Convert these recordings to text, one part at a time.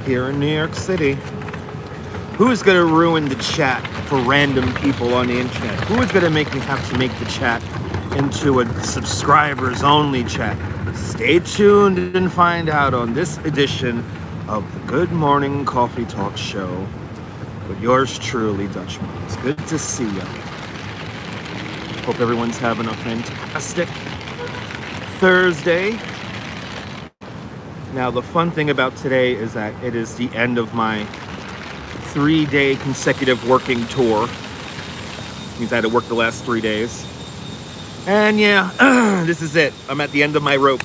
here in New York City. Who is going to ruin the chat for random people on the internet? Who is going to make me have to make the chat into a subscribers only chat? Stay tuned and find out on this edition of the Good Morning Coffee Talk Show with yours truly, Dutchman. It's good to see you. Hope everyone's having a fantastic Thursday. Now, the fun thing about today is that it is the end of my 3-day consecutive working tour. Means I had to work the last 3 days. And yeah, this is it. I'm at the end of my rope.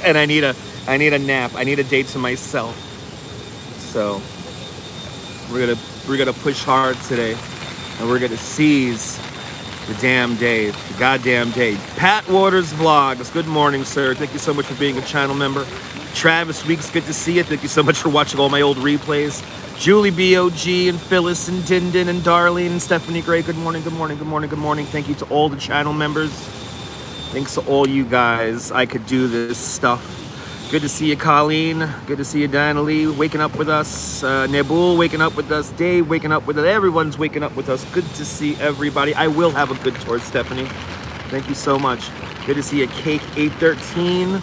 And I need a nap. I need a day to myself. So we're gonna push hard today, and we're gonna seize the damn day, the goddamn day. Pat Waters Vlogs, good morning, sir. Thank you so much for being a channel member. Travis Weeks, good to see you. Thank you so much for watching all my old replays. Julie B.O.G. and Phyllis and Dindin and Darlene and Stephanie Gray, good morning, good morning, good morning, good morning. Thank you to all the channel members. Thanks to all you guys. I could do this stuff. Good to see you, Colleen. Good to see you, Diana Lee, waking up with us. Nabul waking up with us. Dave waking up with us. Everyone's waking up with us. Good to see everybody. I will have a good tour, Stephanie. Thank you so much. Good to see you, Cake 813.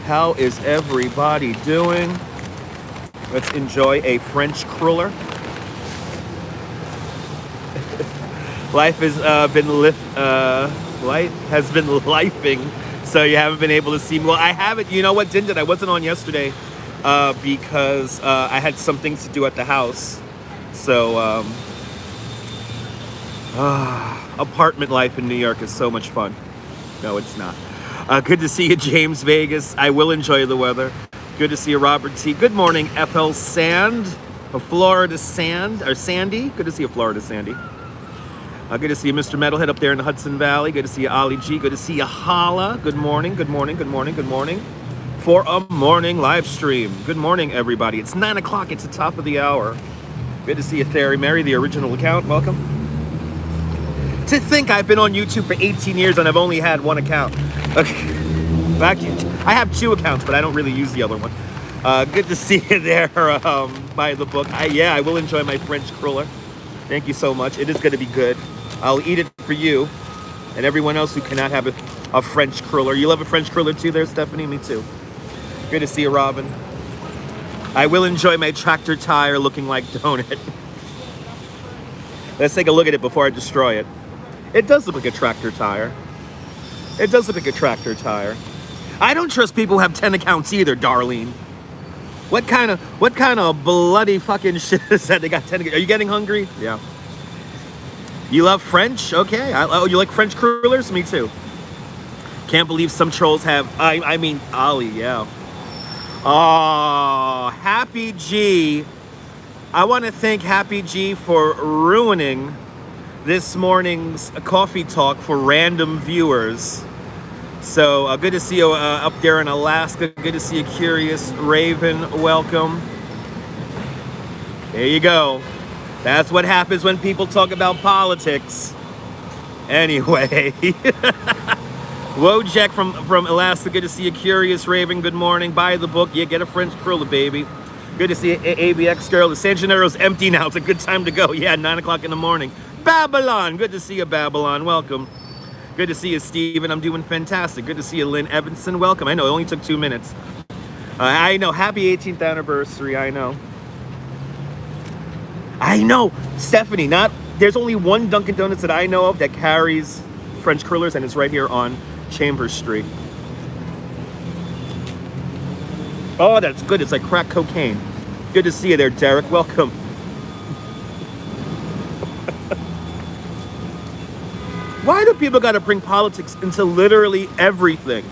How is everybody doing? Let's enjoy a French cruller. Life has been lifing, so you haven't been able to see me. Well, I haven't. You know what, Dindin? I wasn't on yesterday because I had some things to do at the house. So apartment life in New York is so much fun. No, it's not. Good to see you, James Vegas. I will enjoy the weather. Good to see you, Robert T. Good morning, FL Sand, Florida Sand, or Sandy. Good to see you, Florida Sandy. Good to see you, Mr. Metalhead up there in the Hudson Valley. Good to see you, Ali G. Good to see you, Hala. Good morning, good morning, good morning, good morning. For a morning live stream. Good morning, everybody. It's 9 o'clock. It's the top of the hour. Good to see you, Theory Mary, the original account. Welcome. To think I've been on YouTube for 18 years and I've only had one account. Okay. Actually, I have 2 accounts, but I don't really use the other one. Good to see you there by the book. I will enjoy my French cruller. Thank you so much. It is going to be good. I'll eat it for you and everyone else who cannot have a French cruller. You love a French cruller too there, Stephanie? Me too. Good to see you, Robin. I will enjoy my tractor tire looking like donut. Let's take a look at it before I destroy it. It does look like a tractor tire. It does look like a tractor tire. I don't trust people who have 10 accounts either, Darlene. What kind of bloody fucking shit is that? They got 10. Are you getting hungry? Yeah. You love French? Okay. Oh, you like French crullers? Me too. Can't believe some trolls have. I mean, Ali. Yeah. Oh, Happy G. I want to thank Happy G for ruining this morning's coffee talk for random viewers. So good to see you up there in Alaska. Good to see you, Curious Raven. Welcome. There you go. That's what happens when people talk about politics. Anyway. Wojak from Alaska. Good to see you, Curious Raven. Good morning. Buy the book. Yeah, get a French cruller, baby. Good to see you, ABX girl. The San Gennaro's empty now. It's a good time to go. Yeah, 9 o'clock in the morning. Babylon. Good to see you, Babylon. Welcome. Good to see you, Steven. I'm doing fantastic. Good to see you, Lynn Evanson. Welcome. I know, it only took 2 minutes. I know. Happy 18th anniversary. I know. I know. Stephanie, there's only one Dunkin' Donuts that I know of that carries French crullers, and it's right here on Chambers Street. Oh, that's good. It's like crack cocaine. Good to see you there, Derek. Welcome. Why do people got to bring politics into literally everything?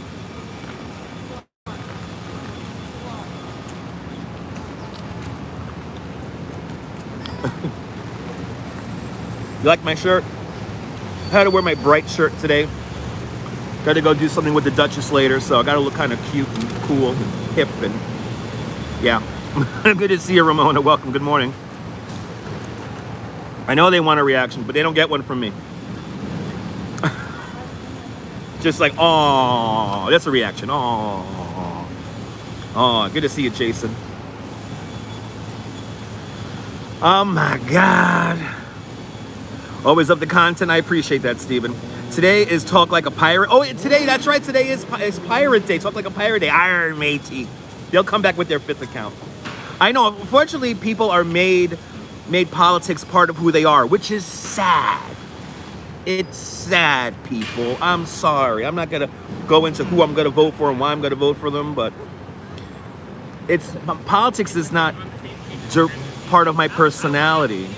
You like my shirt? I had to wear my bright shirt today. Got to go do something with the Duchess later, so I got to look kind of cute and cool and hip and yeah. Good to see you, Ramona. Welcome. Good morning. I know they want a reaction, but they don't get one from me. Just like, oh, that's a reaction. Oh, oh, good to see you, Jason. Oh my God. Always up the content. I appreciate that, Steven. Today is Talk Like a Pirate. Oh, today, that's right. Today is Pirate Day. Talk Like a Pirate Day. Iron matey. They'll come back with their 5th account. I know, unfortunately, people are made politics part of who they are, which is sad. It's sad, people. I'm sorry. I'm not going to go into who I'm going to vote for and why I'm going to vote for them, but politics is not part of my personality.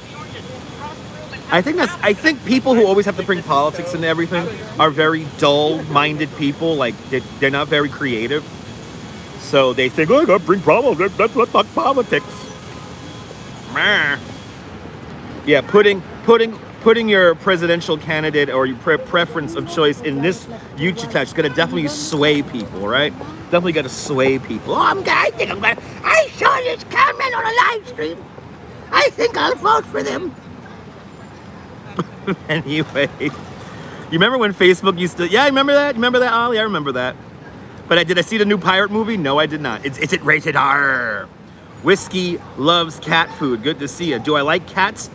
I think people who always have to bring politics into everything are very dull-minded people. Like, they're not very creative. So they think, oh, I gotta bring politics. Let's talk politics. Yeah, putting your presidential candidate or your preference of choice in this YouTube chat is gonna definitely sway people, right? Definitely gonna sway people. Oh, I saw this comment on a live stream. I think I'll vote for them. Anyway, you remember when Facebook used to? Yeah, I remember that. Remember that, Ollie? I remember that. But did I see the new pirate movie? No, I did not. Is it rated R? Whiskey loves cat food. Good to see you. Do I like cats?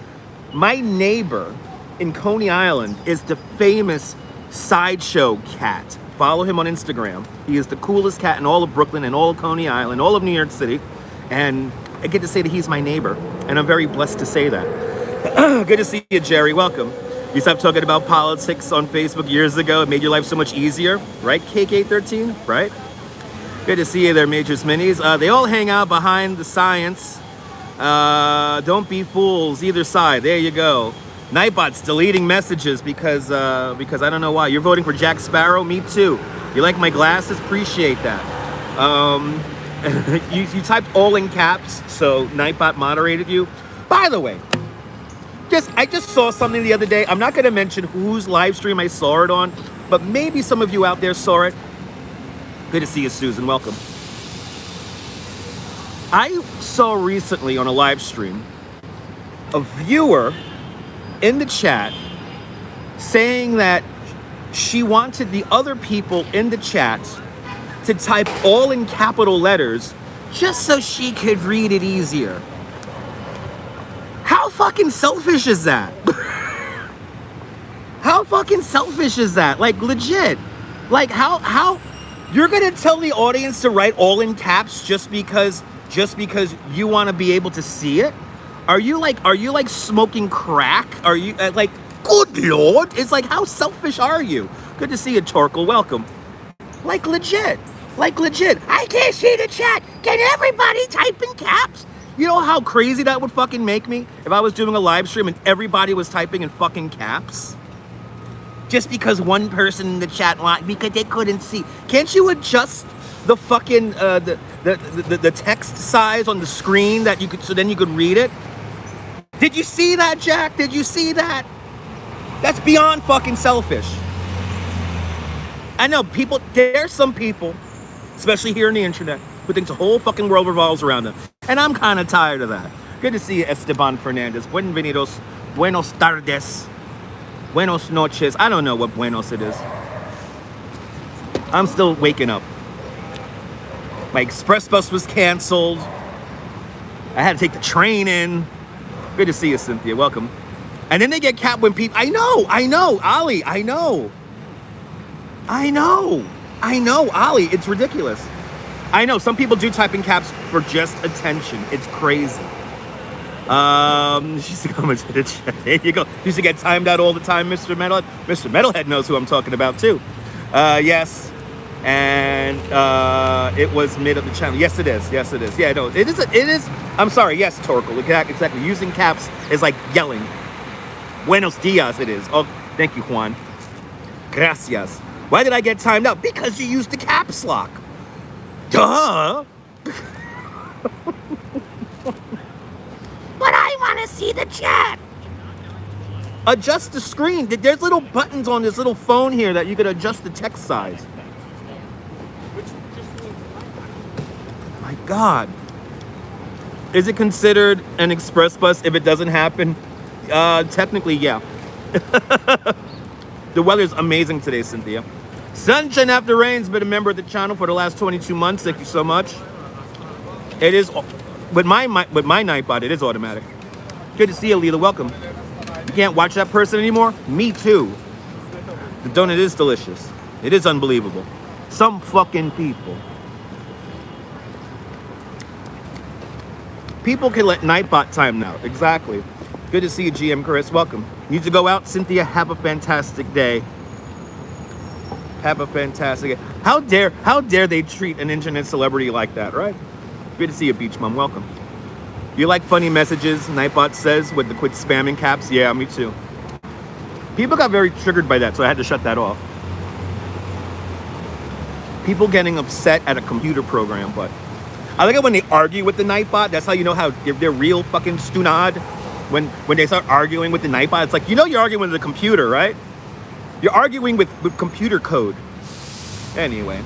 My neighbor in Coney Island is the famous Sideshow Cat. Follow him on Instagram. He is the coolest cat in all of Brooklyn and all of Coney Island, all of New York City. And I get to say that he's my neighbor. And I'm very blessed to say that. Good to see you, Jerry. Welcome. You stopped talking about politics on Facebook years ago. It made your life so much easier, right, KK13? Right? Good to see you there, Majors Minis. They all hang out behind the science. Don't be fools, either side. There you go. Nightbot's deleting messages because I don't know why. You're voting for Jack Sparrow? Me too. You like my glasses? Appreciate that. You typed all in caps, so Nightbot moderated you. By the way, I just saw something the other day. I'm not going to mention whose live stream I saw it on, but maybe some of you out there saw it. Good to see you, Susan. Welcome. I saw recently on a live stream a viewer in the chat saying that she wanted the other people in the chat to type all in capital letters just so she could read it easier. How fucking selfish is that? How fucking selfish is that? Like, legit. Like, how you're gonna tell the audience to write all in caps just because you want to be able to see it? Are you like smoking crack? Are you like, good Lord? It's like, how selfish are you? Good to see you, Torkel. Welcome. Like, legit. Like, legit. I can't see the chat. Can everybody type in caps? You know how crazy that would fucking make me if I was doing a live stream and everybody was typing in fucking caps? Just because one person in the chat because they couldn't see. Can't you adjust the fucking the text size on the screen that you could, so then you could read it? Did you see that, Jack? Did you see that? That's beyond fucking selfish. I know there's some people, especially here on the internet, who thinks the whole fucking world revolves around them. And I'm kind of tired of that. Good to see you, Esteban Fernandez. Buenos tardes. Buenos noches. I don't know what buenos it is. I'm still waking up. My express bus was canceled. I had to take the train in. Good to see you, Cynthia. Welcome. And then they get capped when people... I know, Ollie, I know, Ollie, it's ridiculous. I know, some people do type in caps for just attention. It's crazy. She's coming to the chat. There you go. Used to get timed out all the time, Mr. Metalhead. Mr. Metalhead knows who I'm talking about, too. Yes. And it was mid of the channel. Yes, it is. Yes, it is. Yeah, no, it is. I'm sorry. Yes, Torkel. Exactly. Using caps is like yelling. Buenos dias, it is. Oh, thank you, Juan. Gracias. Why did I get timed out? Because you used the caps lock. Duh. But I want to see the chat. Adjust the screen. There's little buttons on this little phone here that you could adjust the text size. My God. Is it considered an express bus if it doesn't happen? Technically, yeah. The weather's amazing today, Cynthia. Sunshine After Rain's been a member of the channel for the last 22 months. Thank you so much. It is, with my Nightbot, it is automatic. Good to see you, Leela. Welcome. You can't watch that person anymore? Me too. The donut is delicious. It is unbelievable. Some fucking people. People can let Nightbot time now. Exactly. Good to see you, GM Chris. Welcome. Need to go out, Cynthia. Have a fantastic day. Have a fantastic day. How dare they treat an internet celebrity like that, right? Good to see you, Beach Mom. Welcome. You like funny messages, Nightbot says, with the quit spamming caps? Yeah, me too. People got very triggered by that, so I had to shut that off. People getting upset at a computer program, but I like it when they argue with the Nightbot. That's how you know how they're real fucking stunad. When they start arguing with the Nightbot, it's like, you know you're arguing with the computer, right? You're arguing with computer code. Anyway,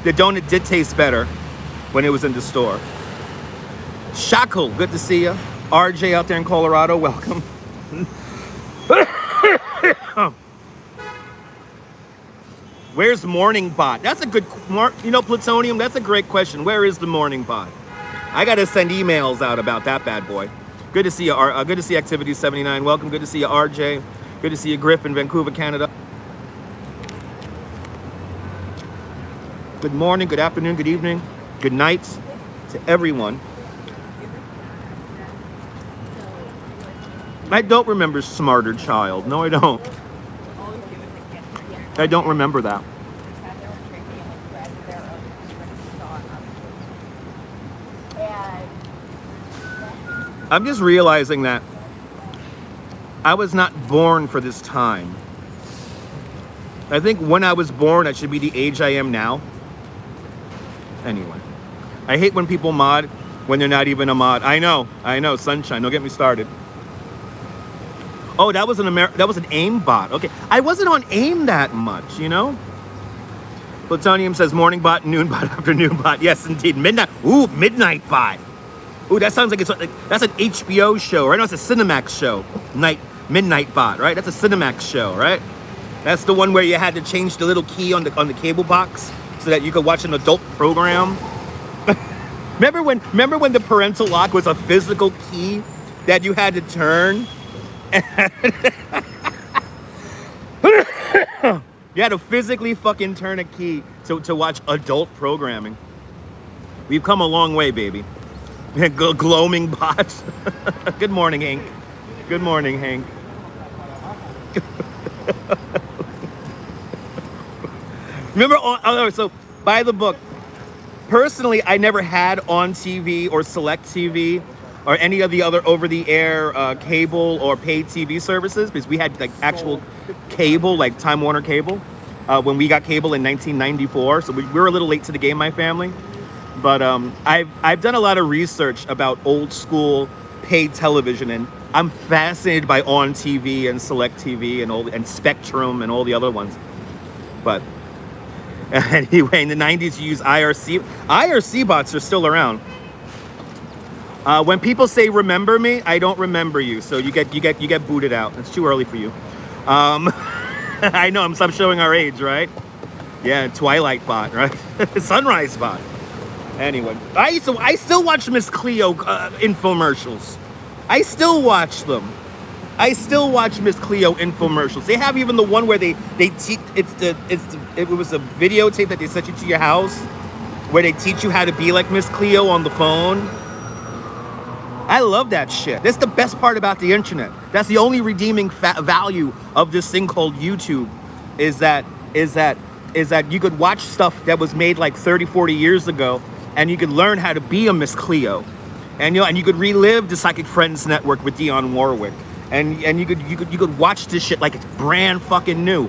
the donut did taste better when it was in the store. Shackle, good to see you. RJ out there in Colorado, welcome. Where's Morning Bot? That's a good, Plutonium, that's a great question. Where is the Morning Bot? I gotta send emails out about that bad boy. Good to see you, good to see Activity 79. Welcome, good to see you, RJ. Good to see you, Griff in Vancouver, Canada. Good morning, good afternoon, good evening, good night to everyone. I don't remember Smarter Child. No, I don't. I don't remember that. I'm just realizing that I was not born for this time. I think when I was born, I should be the age I am now. Anyway, I hate when people mod when they're not even a mod. I know, Sunshine. Don't get me started. Oh, that was an AIM bot. Okay, I wasn't on AIM that much, you know. Plutonium says morning bot, noon bot, afternoon bot. Yes, indeed, midnight. Ooh, midnight bot. Ooh, that sounds like that's an HBO show, right? No, it's a Cinemax show. Midnight bot, right? That's a Cinemax show, right? That's the one where you had to change the little key on the cable box so that you could watch an adult program. remember when the parental lock was a physical key that you had to turn? You had to physically fucking turn a key to watch adult programming. We've come a long way, baby. Gloaming bots. Good morning, Hank. Good morning, Hank. Remember, so by the book, personally, I never had on TV or select TV or any of the other over-the-air cable or paid TV services, because we had like actual cable, like Time Warner cable, when we got cable in 1994. So we were a little late to the game, my family. But I've done a lot of research about old school paid television, and I'm fascinated by On TV and Select TV and Spectrum and all the other ones. But anyway, in the 90s, you use IRC. IRC bots are still around. When people say "remember me," I don't remember you, so you get booted out. It's too early for you. I know I'm showing our age, right? Yeah, Twilight bot, right? Sunrise bot. Anyway, I still watch Miss Cleo infomercials. I still watch them. I still watch Miss Cleo infomercials. They have even the one where they teach. It was a videotape that they sent you to your house, where they teach you how to be like Miss Cleo on the phone. I love that shit. That's the best part about the internet. That's the only redeeming value of this thing called YouTube, is that you could watch stuff that was made like 30, 40 years ago, and you could learn how to be a Miss Cleo, and you could relive the Psychic Friends Network with Dionne Warwick, and you could watch this shit like it's brand fucking new.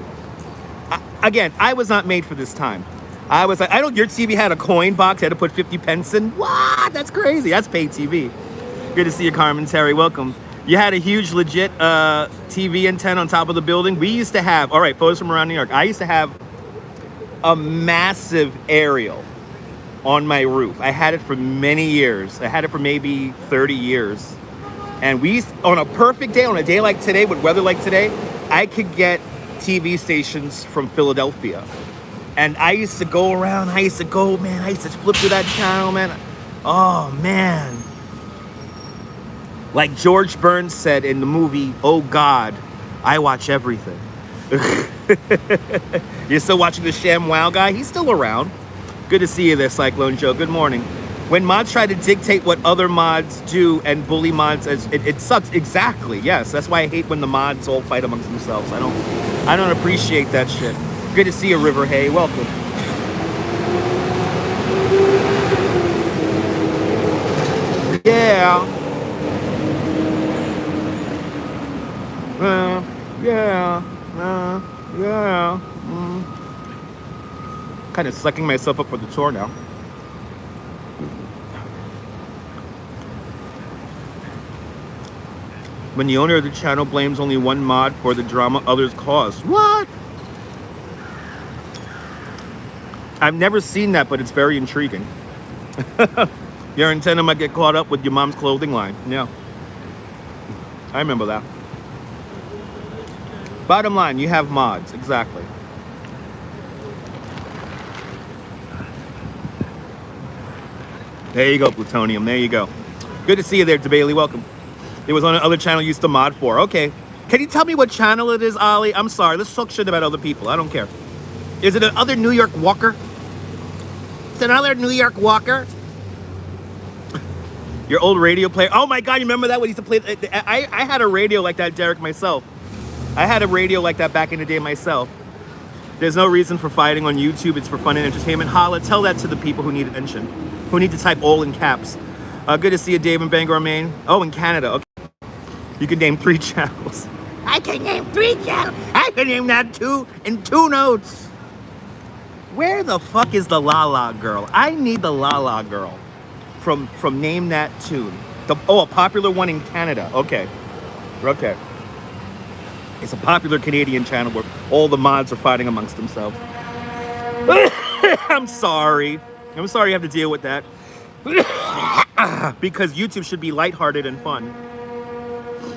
Again, I was not made for this time. I was like, your TV had a coin box, had to put 50 pence in. What? That's crazy. That's paid TV. Good to see you, Carmen Terry. Welcome. You had a huge, legit TV antenna on top of the building. We used to have, all right, photos from around New York. I used to have a massive aerial on my roof. I had it for many years. I had it for maybe 30 years. And on a perfect day, on a day like today, with weather like today, I could get TV stations from Philadelphia. And I used to go around, I used to flip through that channel, man. Oh, man. Like George Burns said in the movie, Oh God, I watch everything. You're still watching the ShamWow guy? He's still around. Good to see you there, Cyclone Joe. Good morning. When mods try to dictate what other mods do and bully mods, it sucks. Exactly, yes. That's why I hate when the mods all fight amongst themselves. I don't appreciate that shit. Good to see you, River Hay. Welcome. Yeah. Yeah. Kind of sucking myself up for the tour now. When the owner of the channel blames only one mod for the drama others cause. What? I've never seen that, but it's very intriguing. Your antenna might get caught up with your mom's clothing line. Yeah. I remember that. Bottom line, you have mods. Exactly. There you go, Plutonium. There you go. Good to see you there, DeBailey. Welcome. It was on another channel you used to mod for. Okay. Can you tell me what channel it is, Ollie? I'm sorry. Let's talk shit about other people. I don't care. Is it another New York Walker? It's another New York Walker? Your old radio player. Oh my God, you remember that when he used to play? I had a radio like that, Derek, myself. I had a radio like that back in the day myself. There's no reason for fighting on YouTube. It's for fun and entertainment. Holla, tell that to the people who need attention, who need to type all in caps. Good to see you, Dave in Bangor, Maine. Oh, in Canada. Okay. You can name 3 channels. I can name 3 channels. I can name that 2 in 2 notes. Where the fuck is the La La Girl? I need the La La Girl from Name That Tune. A popular one in Canada. Okay. It's a popular Canadian channel where all the mods are fighting amongst themselves. I'm sorry you have to deal with that. Because YouTube should be lighthearted and fun.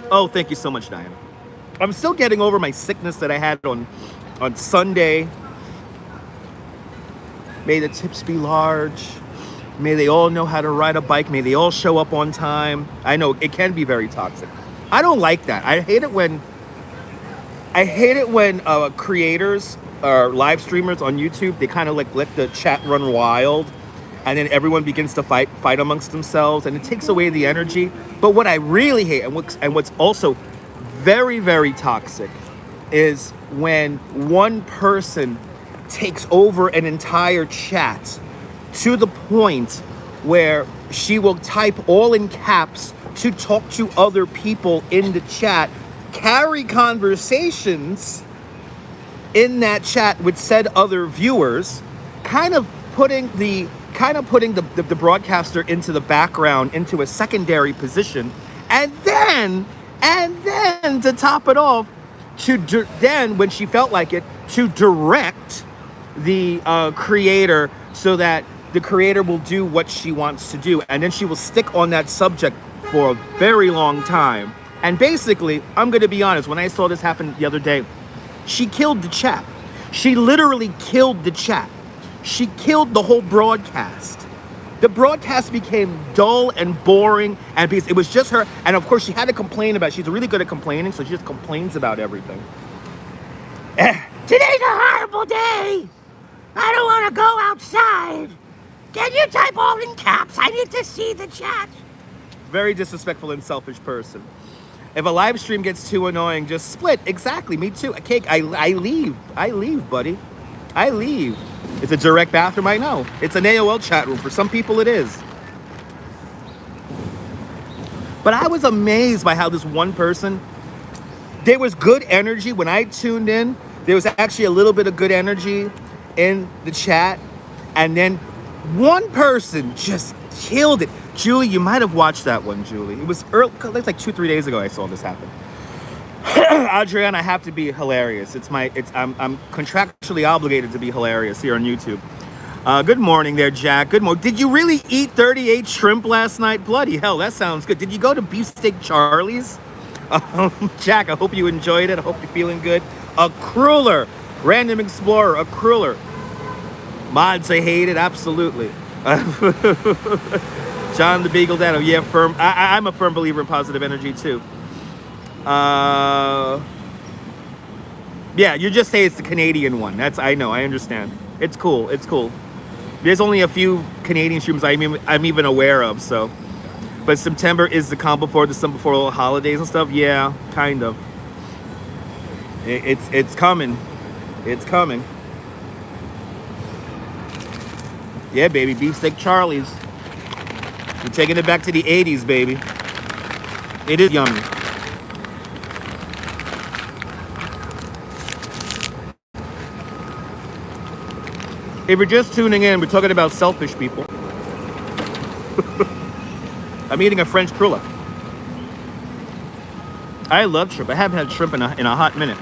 Oh, thank you so much, Diana. I'm still getting over my sickness that I had on Sunday. May the tips be large. May they all know how to ride a bike. May they all show up on time. I know it can be very toxic. I don't like that. I hate it when creators or live streamers on YouTube, they kind of like let the chat run wild, and then everyone begins to fight amongst themselves, and it takes away the energy. But what I really hate, and what's also very, very toxic, is when one person takes over an entire chat to the point where she will type all in caps to talk to other people in the chat, carry conversations in that chat with said other viewers, kind of putting the broadcaster into the background, into a secondary position, and then to top it off, then when she felt like it, to direct the creator so that the creator will do what she wants to do, and then she will stick on that subject for a very long time. And basically, I'm going to be honest, when I saw this happen the other day, she killed the chat. She literally killed the chat. She killed the whole broadcast. The broadcast became dull and boring, and because it was just her, and of course she had to complain about it. She's really good at complaining, so she just complains about everything. Today's a horrible day. I don't want to go outside. Can you type all in caps? I need to see the chat. Very disrespectful and selfish person. If a live stream gets too annoying, just split. Exactly, me too. Cake, I leave. I leave, buddy. I leave. It's a direct bathroom, I know. It's an AOL chat room. For some people, it is. But I was amazed by how this one person, there was good energy. When I tuned in, there was actually a little bit of good energy in the chat. And then one person just killed it. Julie, you might have watched that one, Julie. It was early, it was like 2-3 days ago I saw this happen. Adrienne, I have to be hilarious. I'm contractually obligated to be hilarious here on YouTube. Good morning there, Jack. Good morning. Did you really eat 38 shrimp last night? Bloody hell, that sounds good. Did you go to Beefsteak Charlie's? Jack, I hope you enjoyed it. I hope you're feeling good. A crueler. Random Explorer, a crueler. Mods, I hate it, absolutely. John the Beagle Dad, yeah, firm. I'm a firm believer in positive energy too. Yeah, you just say it's the Canadian one. I know, I understand. It's cool, it's cool. There's only a few Canadian streams I'm even aware of, so. But September is the calm before the sun before all the holidays and stuff. Yeah, kind of. It's coming. It's coming. Yeah, baby, beefsteak Charlie's. We're taking it back to the 80s, baby. It is yummy. If you're just tuning in, we're talking about selfish people. I'm eating a French cruller. I love shrimp. I haven't had shrimp in a hot minute.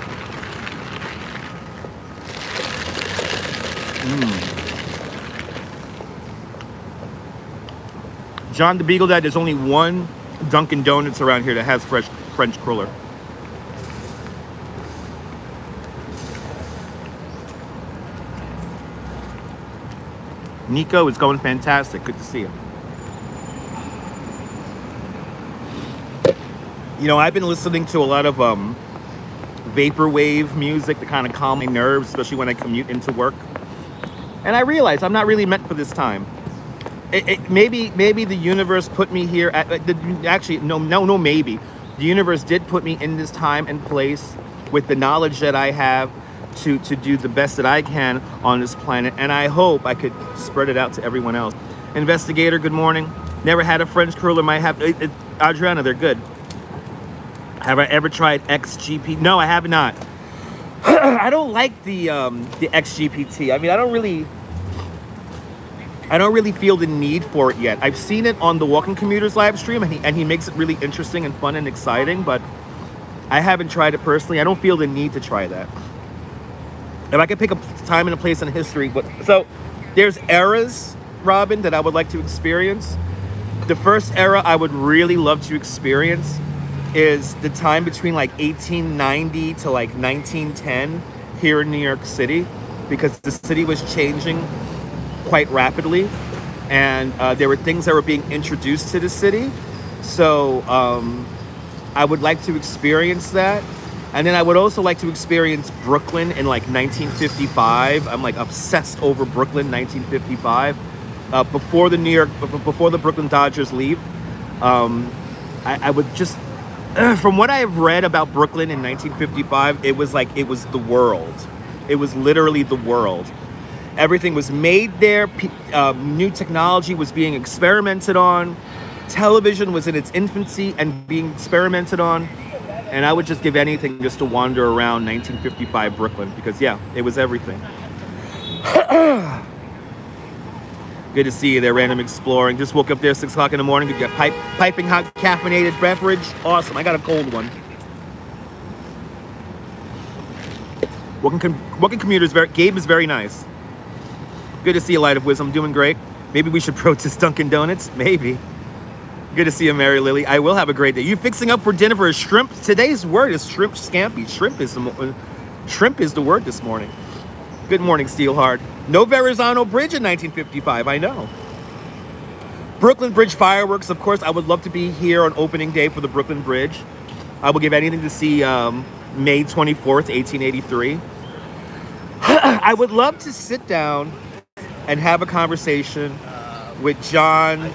John the Beagle Dad, there's only one Dunkin' Donuts around here that has fresh French cruller. Nico is going fantastic. Good to see you. You know, I've been listening to a lot of vaporwave music to kind of calm my nerves, especially when I commute into work. And I realize I'm not really meant for this time. Maybe the universe put me here. Maybe. The universe did put me in this time and place with the knowledge that I have to do the best that I can on this planet. And I hope I could spread it out to everyone else. Investigator, good morning. Never had a French cruller. Might have. Adriana, they're good. Have I ever tried XGP? No, I have not. I don't like the XGPT. I mean, I don't really feel the need for it yet. I've seen it on the Walking Commuters live stream, and he makes it really interesting and fun and exciting, but I haven't tried it personally. I don't feel the need to try that. If I could pick a time and a place in history, so there's eras, Robin, that I would like to experience. The first era I would really love to experience is the time between like 1890 to like 1910 here in New York City, because the city was changing quite rapidly, and there were things that were being introduced to the city. So I would like to experience that. And then I would also like to experience Brooklyn in like 1955. I'm like obsessed over Brooklyn 1955. Before the Brooklyn Dodgers leave. I would just, from what I've read about Brooklyn in 1955, it was the world. It was literally the world. Everything was made there. New technology was being experimented on. Television was in its infancy and being experimented on. And I would just give anything just to wander around 1955 Brooklyn, because yeah, it was everything. Good to see you there, Random Exploring. Just woke up there 6 o'clock in the morning. You get piping hot caffeinated beverage. Awesome. I got a cold one. Walking Commuters, Gabe is very nice. Good to see you, Light of Wisdom. Doing great. Maybe we should protest Dunkin' Donuts. Maybe. Good to see you, Mary Lily. I will have a great day. You fixing up for dinner for a shrimp? Today's word is shrimp scampi. Shrimp is the word this morning. Good morning, Steelheart. No Verrazano Bridge in 1955, I know. Brooklyn Bridge fireworks, of course. I would love to be here on opening day for the Brooklyn Bridge. I would give anything to see May 24th, 1883. I would love to sit down and have a conversation with John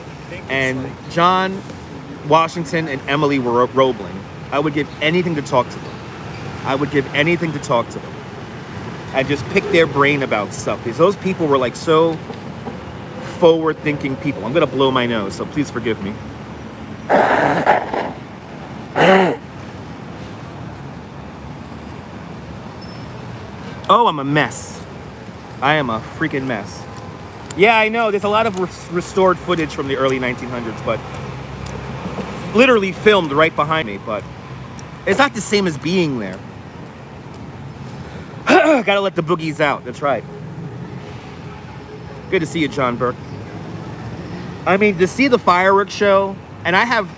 Washington and Emily Roebling. I would give anything to talk to them. And just pick their brain about stuff, because those people were like so forward-thinking people. I'm gonna blow my nose, so please forgive me. Oh, I'm a mess. I am a freaking mess. Yeah, I know. There's a lot of restored footage from the early 1900s, but literally filmed right behind me, but it's not the same as being there. Gotta let the boogies out. That's right. Good to see you, John Burke. I mean, to see the fireworks show, and and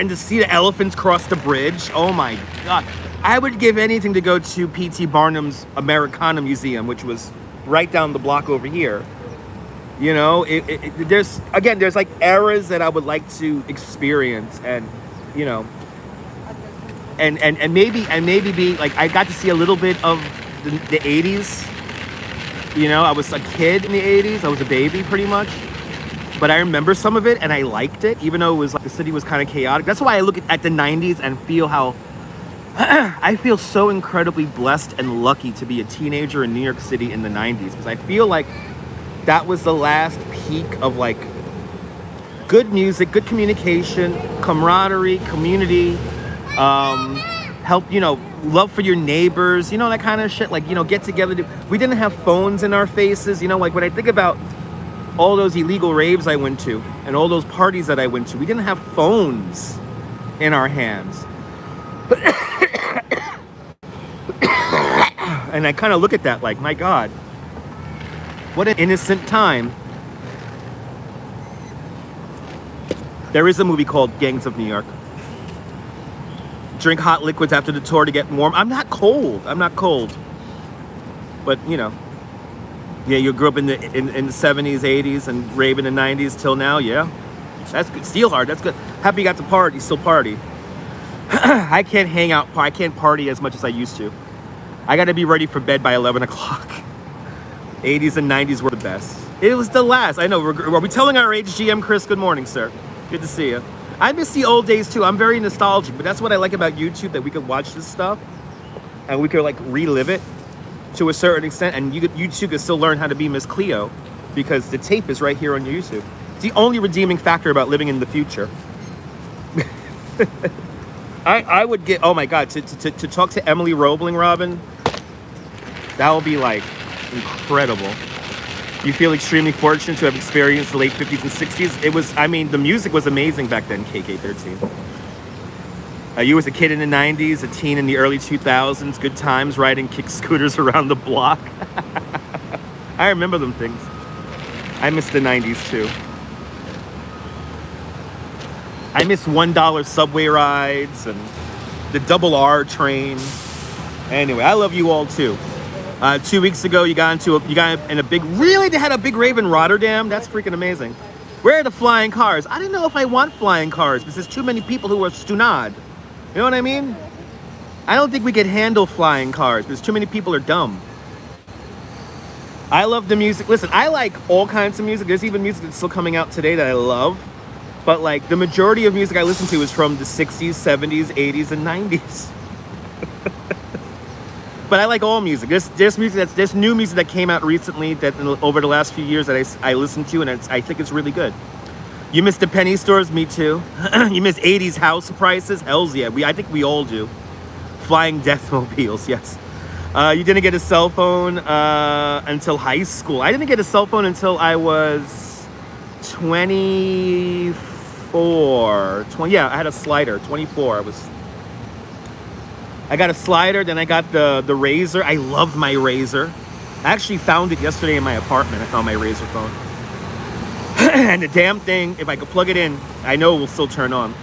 to see the elephants cross the bridge. Oh my God. I would give anything to go to P.T. Barnum's Americana Museum, which was right down the block over here. You know, there's like eras that I would like to experience, and you know, and maybe be like, I got to see a little bit of the 80s. You know, I was a kid in the 80s. I was a baby pretty much. But I remember some of it and I liked it, even though it was like the city was kind of chaotic. That's why I look at the 90s and feel how I feel so incredibly blessed and lucky to be a teenager in New York City in the 90s, because I feel like that was the last peak of like good music, good communication, camaraderie, community, help, you know, love for your neighbors, you know, that kind of shit. Like, you know, get together. We didn't have phones in our faces, you know, like when I think about all those illegal raves I went to and all those parties that I went to, we didn't have phones in our hands. And I kind of look at that like, my God, what an innocent time. There is a movie called Gangs of New York. Drink hot liquids after the tour to get warm. I'm not cold. But, you know, yeah, you grew up in the 70s, 80s, and rave in the 90s till now. Yeah, that's good. Steel hard. That's good. Happy you got to party. Still party. I can't hang out. I can't party as much as I used to. I got to be ready for bed by 11 o'clock. 80s and 90s were the best. It was the last. I know. Are we telling our age, GM Chris? Good morning, sir. Good to see you. I miss the old days too. I'm very nostalgic, but that's what I like about YouTube, that we could watch this stuff and we could like relive it to a certain extent, and you too could still learn how to be Miss Cleo, because the tape is right here on YouTube. It's the only redeeming factor about living in the future. I would get, oh my God, to talk to Emily Roebling, Robin, that would be like incredible. You feel extremely fortunate to have experienced the late 50s and 60s. It was, I mean, the music was amazing back then, KK13. You was a kid in the 90s, a teen in the early 2000s, good times riding kick scooters around the block. I remember them things. I miss the 90s too. I miss $1 subway rides and the double R train. Anyway, I love you all too. 2 weeks ago, you got in a big, really, they had a big rave in Rotterdam. That's freaking amazing. Where are the flying cars? I don't know if I want flying cars because there's too many people who are stunad. You know what I mean? I don't think we could handle flying cars because too many people are dumb. I love the music. Listen, I like all kinds of music. There's even music that's still coming out today that I love. But like the majority of music I listen to is from the 60s, 70s, 80s, and 90s. But I like all music. There's new music that came out recently that over the last few years that I listened to, and I think it's really good. You miss the penny stores? Me too. You miss 80s house prices? Hells yeah. I think we all do. Flying deathmobiles, yes. You didn't get a cell phone until high school. I didn't get a cell phone until I was 24. Yeah, I had a slider. 24. I got a slider, then I got the Razr. I loved my Razr. I actually found it yesterday in my apartment. I found my Razr phone. And the damn thing, if I could plug it in, I know it will still turn on.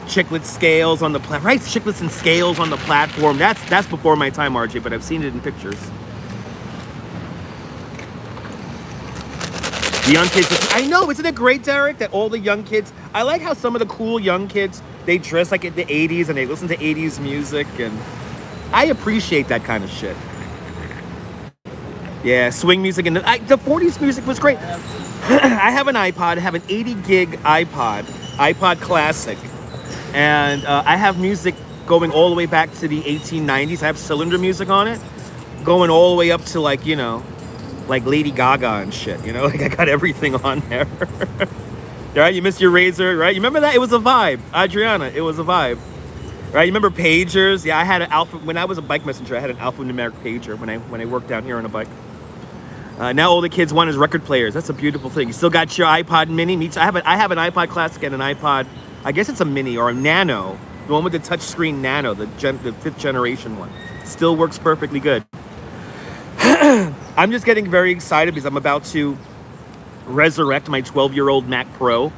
Chiclet scales on the platform. Right, chiclets and scales on the platform. That's before my time, RJ, but I've seen it in pictures. The young kids, I know, isn't it great, Derek, that all the young kids, I like how some of the cool young kids, they dress like in the 80s and they listen to 80s music, and I appreciate that kind of shit. Yeah, swing music, and the 40s music was great. I have an iPod. I have an 80 gig iPod Classic, and I have music going all the way back to the 1890s. I have cylinder music on it, going all the way up to like, you know, like Lady Gaga and shit, you know, like I got everything on there. Right, you missed your Razr, right? You remember that? It was a vibe, Adriana. It was a vibe, right? You remember pagers? Yeah, I had an alpha when I was a bike messenger. I had an alphanumeric pager when I worked down here on a bike. Now all the kids want is record players. That's a beautiful thing. You still got your iPod Mini. I have an iPod Classic and an iPod. I guess it's a Mini or a Nano, the one with the touchscreen Nano, the 5th generation one. Still works perfectly good. I'm just getting very excited because I'm about to resurrect my 12-year-old Mac Pro,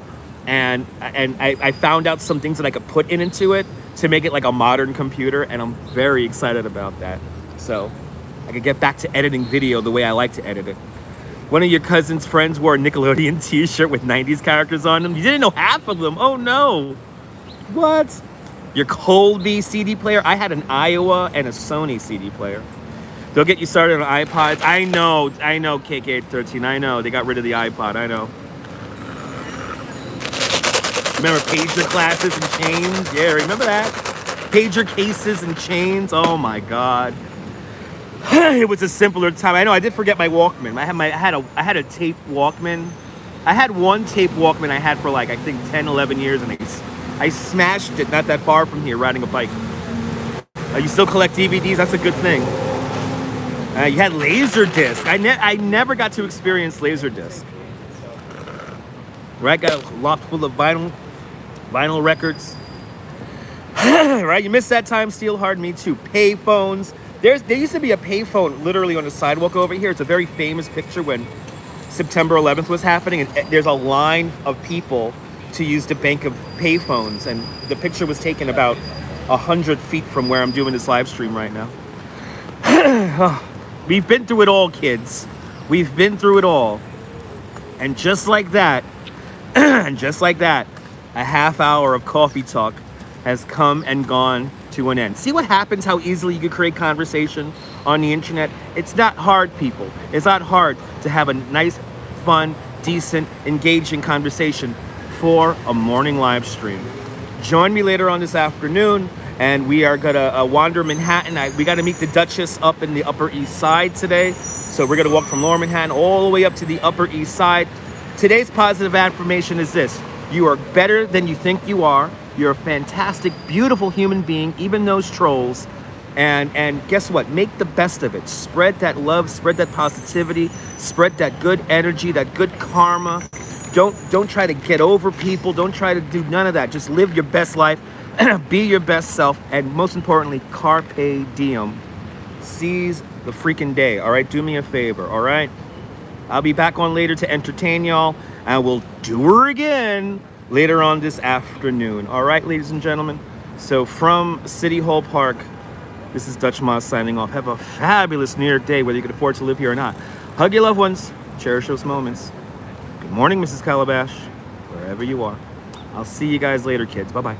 and I found out some things that I could put into it to make it like a modern computer, and I'm very excited about that. So I could get back to editing video the way I like to edit it. One of your cousin's friends wore a Nickelodeon t-shirt with 90s characters on them. You didn't know half of them. Oh no. What? Your Colby CD player? I had an Iowa and a Sony CD player. They'll get you started on iPods. I know, KK13. I know. They got rid of the iPod. I know. Remember pager classes and chains? Yeah, remember that? Pager cases and chains. Oh my God. It was a simpler time. I know. I did forget my Walkman. I had a tape Walkman. I had one tape Walkman I had for like I think 10, 11 years, and I smashed it not that far from here riding a bike. You still collect DVDs? That's a good thing. You had Laserdisc. I never got to experience Laserdisc. Right? Got a loft full of vinyl records. Right? You missed that time, Steel Hard. Me too. Payphones. There used to be a payphone literally on the sidewalk over here. It's a very famous picture when September 11th was happening, and there's a line of people to use the bank of payphones, and the picture was taken about 100 feet from where I'm doing this live stream right now. We've been through it all, kids. We've been through it all. And just like that, a half hour of coffee talk has come and gone to an end. See what happens, how easily you can create conversation on the internet? It's not hard, people. It's not hard to have a nice, fun, decent, engaging conversation for a morning live stream. Join me later on this afternoon, and we are gonna wander Manhattan. We gotta meet the Duchess up in the Upper East Side today. So we're gonna walk from Lower Manhattan all the way up to the Upper East Side. Today's positive affirmation is this: you are better than you think you are. You're a fantastic, beautiful human being, even those trolls. And guess what? Make the best of it. Spread that love, spread that positivity, spread that good energy, that good karma. Don't try to get over people. Don't try to do none of that. Just live your best life, be your best self, and most importantly, carpe diem. Seize the freaking day, all right? Do me a favor, all right? I'll be back on later to entertain y'all, and we'll do her again later on this afternoon. All right, ladies and gentlemen? So from City Hall Park, this is Dutch Moz signing off. Have a fabulous New York day, whether you can afford to live here or not. Hug your loved ones. Cherish those moments. Good morning, Mrs. Calabash, wherever you are. I'll see you guys later, kids. Bye-bye.